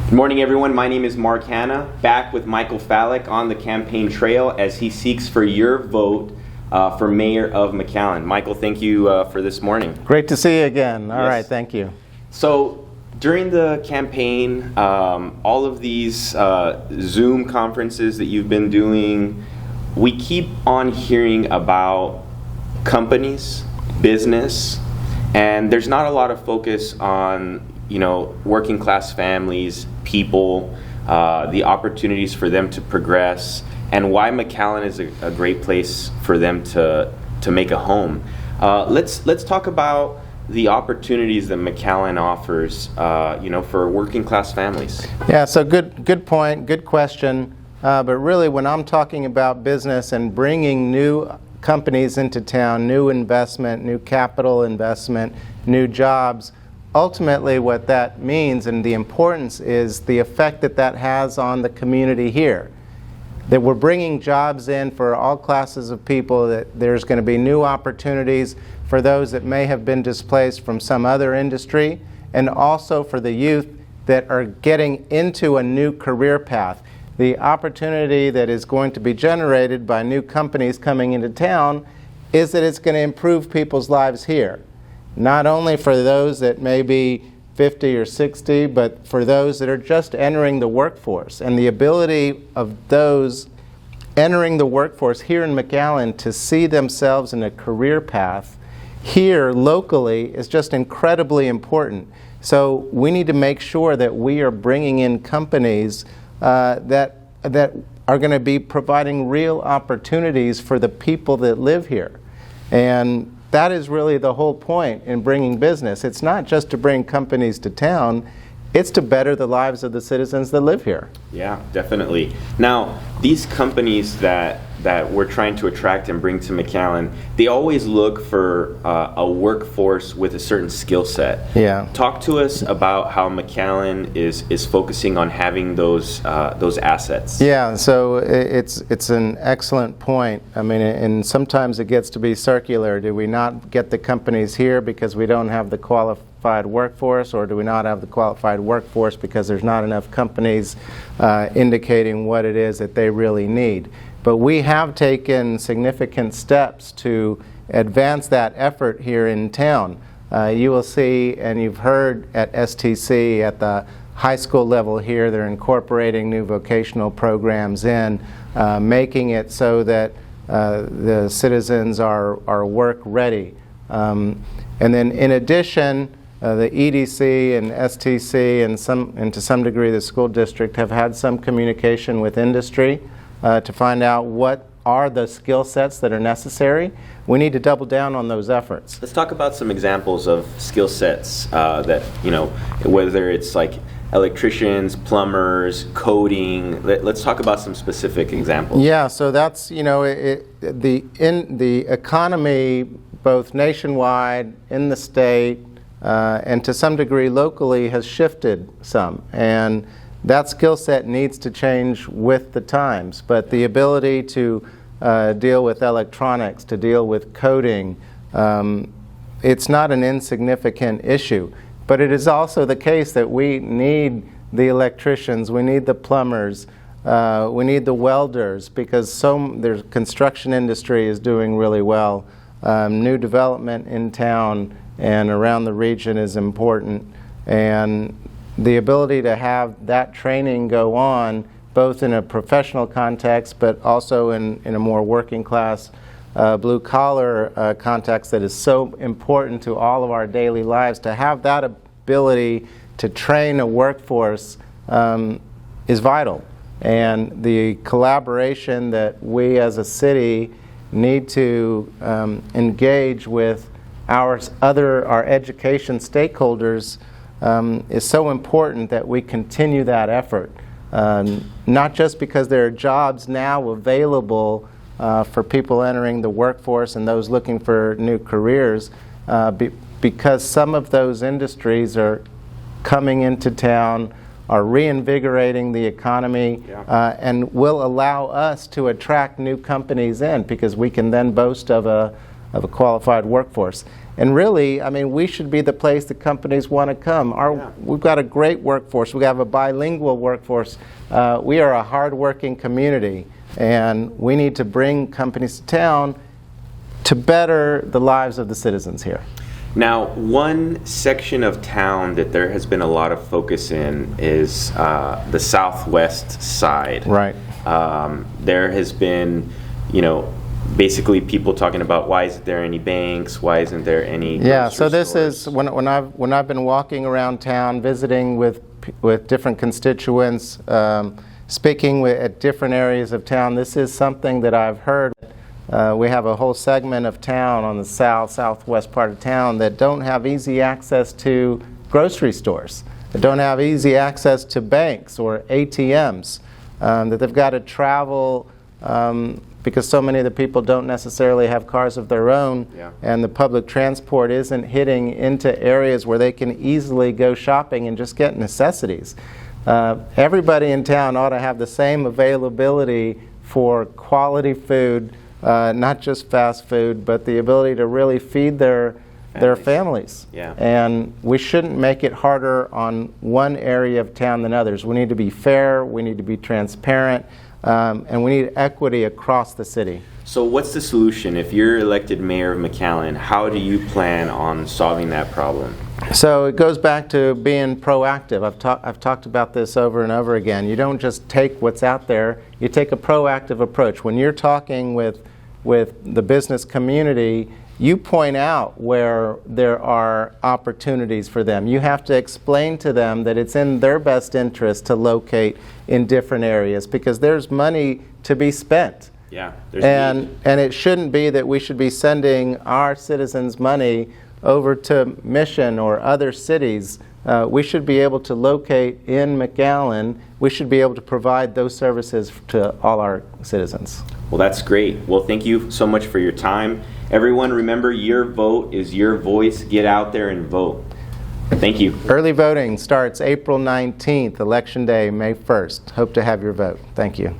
Good morning, everyone. My name is Mark Hanna, back with Michael Fallek on the campaign trail as he seeks for your vote for mayor of McAllen. Michael, thank you for this morning. Great to see you again. All Yes. right, thank you. So during the campaign, all of these Zoom conferences that you've been doing, we keep on hearing about companies, business, and there's not a lot of focus on working class families, people, the opportunities for them to progress, and why McAllen is a great place for them to make a home. Let's talk about the opportunities that McAllen offers, for working class families. Yeah, so good point, good question. But really, when I'm talking about business and bringing new companies into town, new investment, new capital investment, new jobs, ultimately what that means and the importance is the effect that has on the community here. That we're bringing jobs in for all classes of people, that there's going to be new opportunities for those that may have been displaced from some other industry, and also for the youth that are getting into a new career path. The opportunity that is going to be generated by new companies coming into town is that it's going to improve people's lives here. Not only for those that may be 50 or 60, but for those that are just entering the workforce. And the ability of those entering the workforce here in McAllen to see themselves in a career path here locally is just incredibly important. So we need to make sure that we are bringing in companies that are going to be providing real opportunities for the people that live here. And that is really the whole point in bringing business. It's not just to bring companies to town, it's to better the lives of the citizens that live here. Yeah, definitely. Now, these companies that we're trying to attract and bring to McAllen, they always look for a workforce with a certain skill set. Yeah. Talk to us about how McAllen is focusing on having those assets. Yeah, so it's an excellent point. I mean, and sometimes it gets to be circular. Do we not get the companies here because we don't have the qualified workforce, or do we not have the qualified workforce because there's not enough companies indicating what it is that they really need? But we have taken significant steps to advance that effort here in town. You will see, and you've heard at STC, at the high school level here, they're incorporating new vocational programs in, making it so that the citizens are work ready. And then in addition, the EDC and STC and to some degree the school district have had some communication with industry to find out what are the skill sets that are necessary. We need to double down on those efforts. Let's talk about some examples of skill sets that, whether it's like electricians, plumbers, coding. Let's talk about some specific examples. Yeah, so that's, the economy, both nationwide, in the state, and to some degree locally, has shifted some. And that skill set needs to change with the times. But the ability to deal with electronics, to deal with coding, it's not an insignificant issue. But it is also the case that we need the electricians, we need the plumbers, we need the welders, because their construction industry is doing really well. New development in town and around the region is important. And the ability to have that training go on, both in a professional context, but also in a more working class, blue-collar context that is so important to all of our daily lives, to have that ability to train a workforce is vital. And the collaboration that we as a city need to engage with our education stakeholders is so important that we continue that effort. Not just because there are jobs now available for people entering the workforce and those looking for new careers, because some of those industries are coming into town, are reinvigorating the economy, and will allow us to attract new companies in, because we can then boast of of a qualified workforce. And really, I mean, we should be the place that companies want to come. We've got a great workforce. We have a bilingual workforce. We are a hardworking community, and we need to bring companies to town to better the lives of the citizens here. Now, one section of town that there has been a lot of focus in is the southwest side. Right. There has been, basically people talking about why isn't there any banks, why isn't there any Yeah, so grocery this stores? is when I've been walking around town, visiting with different constituents, speaking at different areas of town. This is something that I've heard. We have a whole segment of town on the southwest part of town that don't have easy access to grocery stores, that don't have easy access to banks or ATMs, that they've got to travel because so many of the people don't necessarily have cars of their own, and the public transport isn't hitting into areas where they can easily go shopping and just get necessities. Everybody in town ought to have the same availability for quality food, not just fast food, but the ability to really feed their families. Yeah. And we shouldn't make it harder on one area of town than others. We need to be fair, we need to be transparent, and we need equity across the city. So what's the solution? If you're elected mayor of McAllen, how do you plan on solving that problem? So it goes back to being proactive. I've talked about this over and over again. You don't just take what's out there, you take a proactive approach. When you're talking with the business community, you point out where there are opportunities for them. You have to explain to them that it's in their best interest to locate in different areas because there's money to be spent. Yeah, there's and it shouldn't be that we should be sending our citizens' money over to Mission or other cities. We should be able to locate in McAllen. We should be able to provide those services to all our citizens. Well, that's great. Well, thank you so much for your time. Everyone, remember, your vote is your voice. Get out there and vote. Thank you. Early voting starts April 19th, Election Day, May 1st. Hope to have your vote. Thank you.